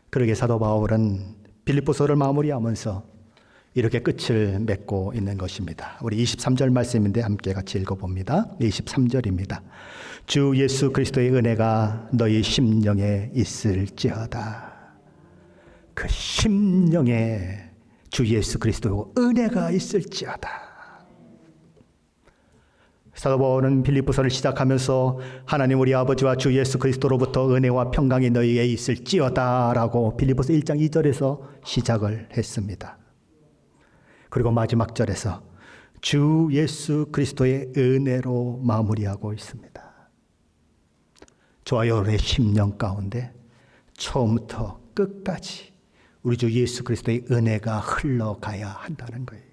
그러게 사도 바울은 빌립보서를 마무리하면서 이렇게 끝을 맺고 있는 것입니다. 우리 23절 말씀인데 함께 같이 읽어봅니다. 23절입니다. 주 예수 그리스도의 은혜가 너희 심령에 있을지어다. 그 심령에 주 예수 그리스도의 은혜가 있을지어다. 사도 바울은 빌립보서를 시작하면서 하나님 우리 아버지와 주 예수 그리스도로부터 은혜와 평강이 너희에게 있을지어다라고 빌립보서 1장 2절에서 시작을 했습니다. 그리고 마지막 절에서 주 예수 그리스도의 은혜로 마무리하고 있습니다. 저와 여러분의 심령 가운데 처음부터 끝까지 우리 주 예수 그리스도의 은혜가 흘러가야 한다는 거예요.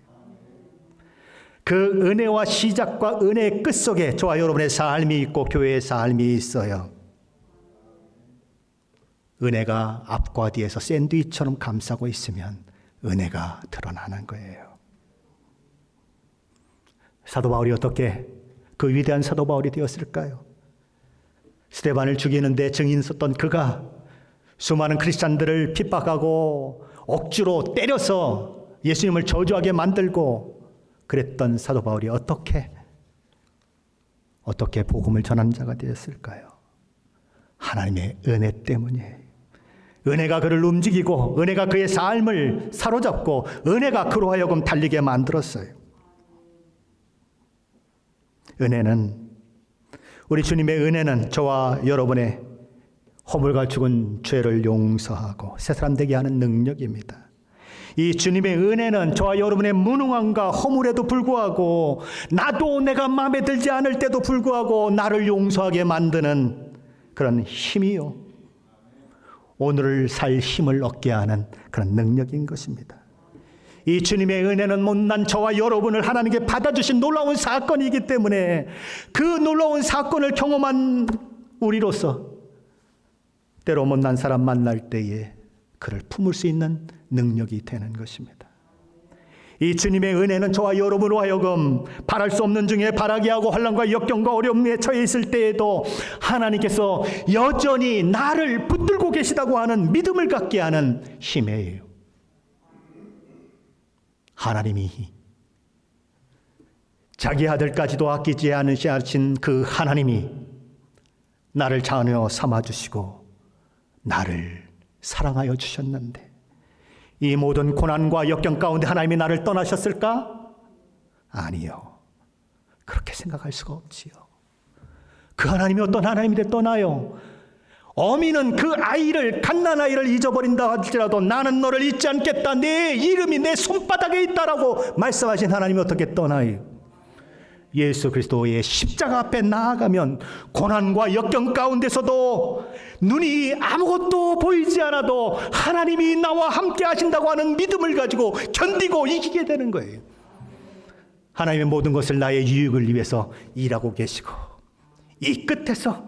그 은혜와 시작과 은혜의 끝 속에 저와 여러분의 삶이 있고 교회의 삶이 있어요. 은혜가 앞과 뒤에서 샌드위치처럼 감싸고 있으면 은혜가 드러나는 거예요. 사도 바울이 어떻게 그 위대한 사도 바울이 되었을까요? 스데반을 죽이는데 증인 썼던 그가 수많은 크리스찬들을 핍박하고 억지로 때려서 예수님을 저주하게 만들고 그랬던 사도 바울이 어떻게 복음을 전하는 자가 되었을까요? 하나님의 은혜 때문이에요. 은혜가 그를 움직이고 은혜가 그의 삶을 사로잡고 은혜가 그로 하여금 달리게 만들었어요. 우리 주님의 은혜는 저와 여러분의 허물과 죽은 죄를 용서하고 새사람 되게 하는 능력입니다. 이 주님의 은혜는 저와 여러분의 무능함과 허물에도 불구하고 나도 내가 마음에 들지 않을 때도 불구하고 나를 용서하게 만드는 그런 힘이요, 오늘을 살 힘을 얻게 하는 그런 능력인 것입니다. 이 주님의 은혜는 못난 저와 여러분을 하나님께 받아주신 놀라운 사건이기 때문에 그 놀라운 사건을 경험한 우리로서 때로 못난 사람 만날 때에 그를 품을 수 있는 능력이 되는 것입니다. 이 주님의 은혜는 저와 여러분으로 하여금 바랄 수 없는 중에 바라게 하고 환난과 역경과 어려움에 처해 있을 때에도 하나님께서 여전히 나를 붙들고 계시다고 하는 믿음을 갖게 하는 힘이에요. 하나님이 자기 아들까지도 아끼지 않으신 그 하나님이 나를 자녀 삼아주시고 나를 사랑하여 주셨는데 이 모든 고난과 역경 가운데 하나님이 나를 떠나셨을까? 아니요. 그렇게 생각할 수가 없지요. 그 하나님이 어떤 하나님인데 떠나요? 어미는 그 아이를, 갓난아이를 잊어버린다 할지라도 나는 너를 잊지 않겠다. 내 이름이 내 손바닥에 있다라고 말씀하신 하나님이 어떻게 떠나요? 예수 그리스도의 십자가 앞에 나아가면 고난과 역경 가운데서도 눈이 아무것도 보이지 않아도 하나님이 나와 함께 하신다고 하는 믿음을 가지고 견디고 이기게 되는 거예요. 하나님의 모든 것을 나의 유익을 위해서 일하고 계시고 이 끝에서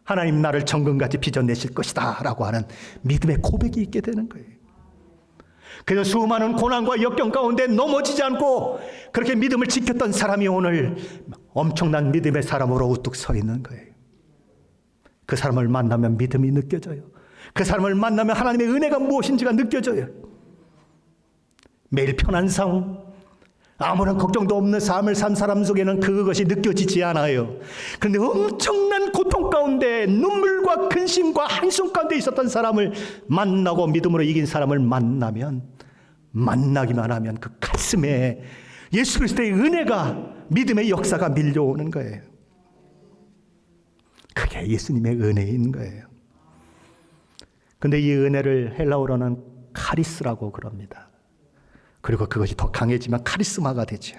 하나님 나를 정금같이 빚어내실 것이다 라고 하는 믿음의 고백이 있게 되는 거예요. 그래서 수많은 고난과 역경 가운데 넘어지지 않고 그렇게 믿음을 지켰던 사람이 오늘 엄청난 믿음의 사람으로 우뚝 서 있는 거예요. 그 사람을 만나면 믿음이 느껴져요. 그 사람을 만나면 하나님의 은혜가 무엇인지가 느껴져요. 매일 편한 삶, 아무런 걱정도 없는 삶을 산 사람 속에는 그것이 느껴지지 않아요. 그런데 엄청난 고통 가운데 눈물과 근심과 한숨 가운데 있었던 사람을 만나고 믿음으로 이긴 사람을 만나기만 하면 그 가슴에 예수 그리스도의 은혜가, 믿음의 역사가 밀려오는 거예요. 그게 예수님의 은혜인 거예요. 그런데 이 은혜를 헬라어로는 카리스라고 그럽니다. 그리고 그것이 더 강해지면 카리스마가 되죠.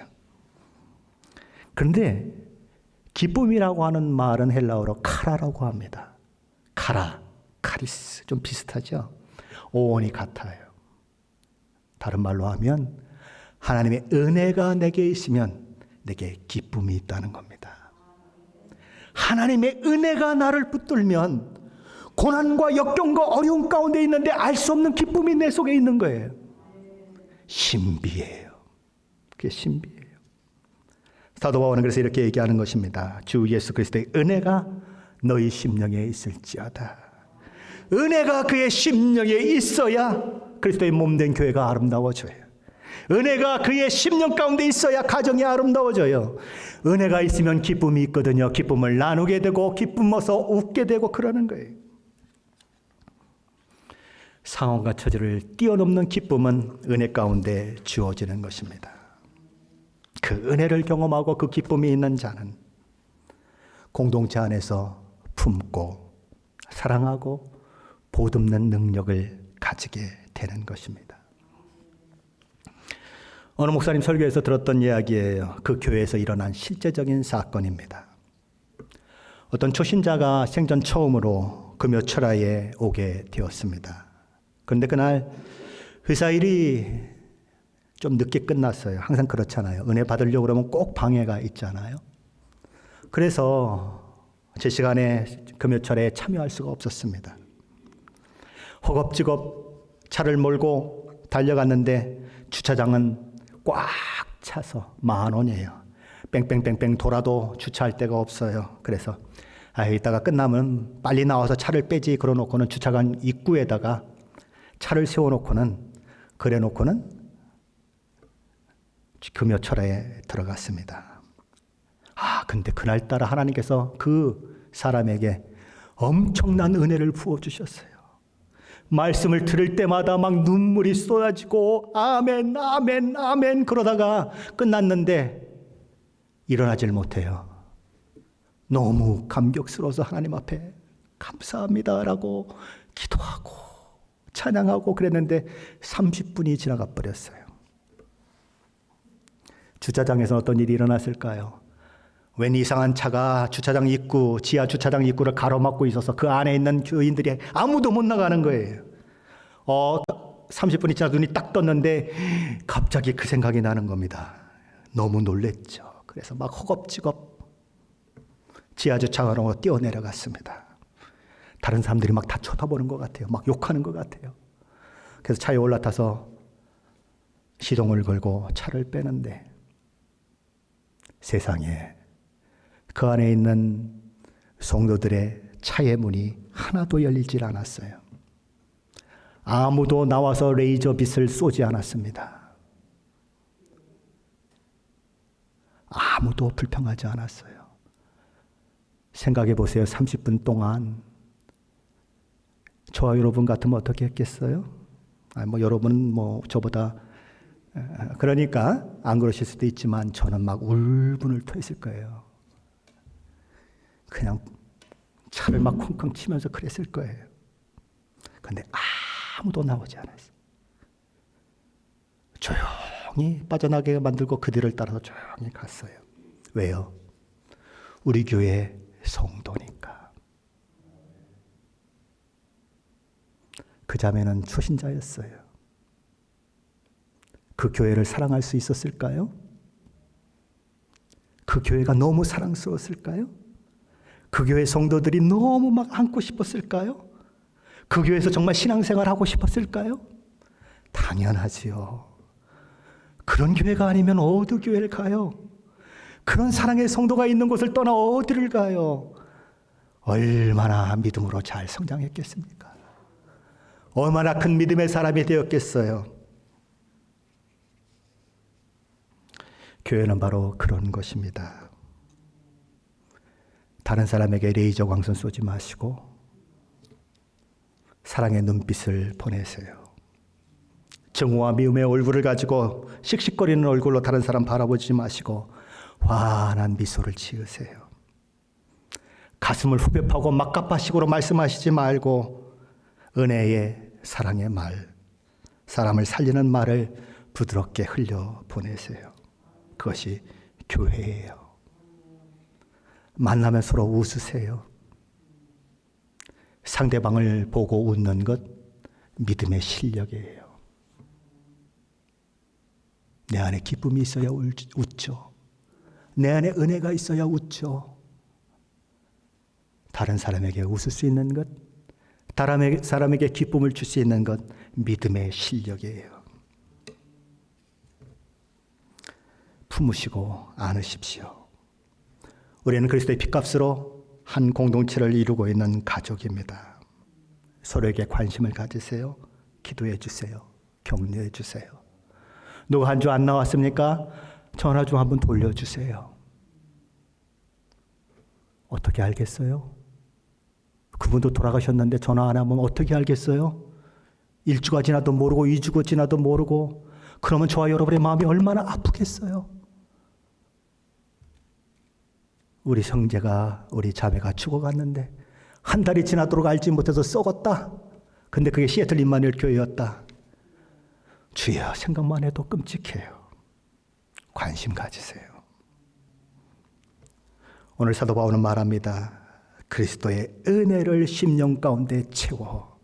그런데 기쁨이라고 하는 말은 헬라어로 카라라고 합니다. 카라, 카리스, 좀 비슷하죠? 어원이 같아요. 다른 말로 하면 하나님의 은혜가 내게 있으면 내게 기쁨이 있다는 겁니다. 하나님의 은혜가 나를 붙들면 고난과 역경과 어려움 가운데 있는데 알 수 없는 기쁨이 내 속에 있는 거예요. 신비예요. 그게 신비예요. 사도 바울은 그래서 이렇게 얘기하는 것입니다. 주 예수 그리스도의 은혜가 너희 심령에 있을지어다. 은혜가 그의 심령에 있어야 그리스도의 몸된 교회가 아름다워져요. 은혜가 그의 심령 가운데 있어야 가정이 아름다워져요. 은혜가 있으면 기쁨이 있거든요. 기쁨을 나누게 되고 기쁨어서 웃게 되고 그러는 거예요. 상황과 처지를 뛰어넘는 기쁨은 은혜 가운데 주어지는 것입니다. 그 은혜를 경험하고 그 기쁨이 있는 자는 공동체 안에서 품고 사랑하고 보듬는 능력을 가지게 되는 것입니다. 어느 목사님 설교에서 들었던 이야기예요. 그 교회에서 일어난 실제적인 사건입니다. 어떤 초신자가 생전 처음으로 금요철야에 오게 되었습니다. 그런데 그날 회사 일이 좀 늦게 끝났어요. 항상 그렇잖아요. 은혜 받으려고 그러면 꼭 방해가 있잖아요. 그래서 제 시간에 금요철에 참여할 수가 없었습니다. 허겁지겁 차를 몰고 달려갔는데 주차장은 꽉 차서 10,000원이에요. 뺑뺑뺑뺑 돌아도 주차할 데가 없어요. 그래서 이따가 끝나면 빨리 나와서 차를 빼지 그러놓고는 주차장 입구에다가 차를 세워놓고는 그래놓고는 금요철에 들어갔습니다. 근데 그날따라 하나님께서 그 사람에게 엄청난 은혜를 부어주셨어요. 말씀을 들을 때마다 막 눈물이 쏟아지고 아멘, 아멘, 아멘 그러다가 끝났는데 일어나질 못해요. 너무 감격스러워서 하나님 앞에 감사합니다라고 기도하고 찬양하고 그랬는데 30분이 지나가 버렸어요. 주차장에서 어떤 일이 일어났을까요? 웬 이상한 차가 주차장 입구, 지하 주차장 입구를 가로막고 있어서 그 안에 있는 교인들이 아무도 못 나가는 거예요. 30분이 지나 눈이 딱 떴는데 갑자기 그 생각이 나는 겁니다. 너무 놀랬죠. 그래서 막 허겁지겁 지하 주차장으로 뛰어내려갔습니다. 다른 사람들이 막 다 쳐다보는 것 같아요. 막 욕하는 것 같아요. 그래서 차에 올라타서 시동을 걸고 차를 빼는데 세상에 그 안에 있는 성도들의 차의 문이 하나도 열리질 않았어요. 아무도 나와서 레이저 빛을 쏘지 않았습니다. 아무도 불평하지 않았어요. 생각해 보세요. 30분 동안 저와 여러분 같으면 어떻게 했겠어요? 여러분은 저보다 그러니까 안 그러실 수도 있지만 저는 막 울분을 토했을 거예요. 그냥 차를 막 쿵쿵 치면서 그랬을 거예요. 근데 아무도 나오지 않았어요. 조용히 빠져나게 만들고 그 뒤를 따라서 조용히 갔어요. 왜요? 우리 교회 성도니까. 그 자매는 초신자였어요. 그 교회를 사랑할 수 있었을까요? 그 교회가 너무 사랑스러웠을까요? 그 교회 성도들이 너무 막 안고 싶었을까요? 그 교회에서 정말 신앙생활 하고 싶었을까요? 당연하지요. 그런 교회가 아니면 어디 교회를 가요? 그런 사랑의 성도가 있는 곳을 떠나 어디를 가요? 얼마나 믿음으로 잘 성장했겠습니까? 얼마나 큰 믿음의 사람이 되었겠어요? 교회는 바로 그런 것입니다. 다른 사람에게 레이저 광선 쏘지 마시고 사랑의 눈빛을 보내세요. 증오와 미움의 얼굴을 가지고 씩씩거리는 얼굴로 다른 사람 바라보지 마시고 환한 미소를 지으세요. 가슴을 후벼파고 막가파식으로 말씀하시지 말고 은혜의 사랑의 말, 사람을 살리는 말을 부드럽게 흘려 보내세요. 그것이 교회예요. 만나면 서로 웃으세요. 상대방을 보고 웃는 것 믿음의 실력이에요. 내 안에 기쁨이 있어야 웃죠. 내 안에 은혜가 있어야 웃죠. 다른 사람에게 웃을 수 있는 것, 다른 사람에게 기쁨을 줄 수 있는 것 믿음의 실력이에요. 품으시고 안으십시오. 우리는 그리스도의 피값으로 한 공동체를 이루고 있는 가족입니다. 서로에게 관심을 가지세요. 기도해 주세요. 격려해 주세요. 누가 한 주 안 나왔습니까? 전화 좀 한번 돌려주세요. 어떻게 알겠어요? 그분도 돌아가셨는데 전화 안 하면 어떻게 알겠어요? 1주가 지나도 모르고 2주가 지나도 모르고 그러면 저와 여러분의 마음이 얼마나 아프겠어요? 우리 형제가 우리 자매가 죽어갔는데 한 달이 지나도록 알지 못해서 썩었다. 근데 그게 시애틀 임마누엘 교회였다. 주여 생각만 해도 끔찍해요. 관심 가지세요. 오늘 사도 바울은 말합니다. 그리스도의 은혜를 심령 가운데 채워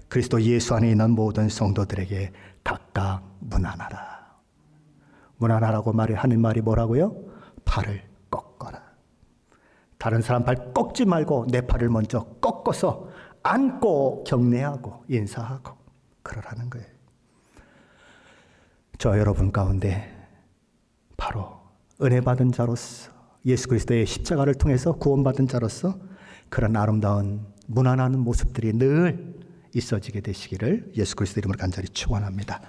그리스도 예수 안에 있는 모든 성도들에게 각각 문안하라. 문안하라고 하는 말이 뭐라고요? 발을 꺾어라. 다른 사람 발 꺾지 말고 내 발을 먼저 꺾어서 안고 격려하고 인사하고 그러라는 거예요. 저 여러분 가운데 바로 은혜 받은 자로서 예수 그리스도의 십자가를 통해서 구원받은 자로서 그런 아름다운 무난한 모습들이 늘 있어지게 되시기를 예수 그리스도 이름으로 간절히 축원합니다.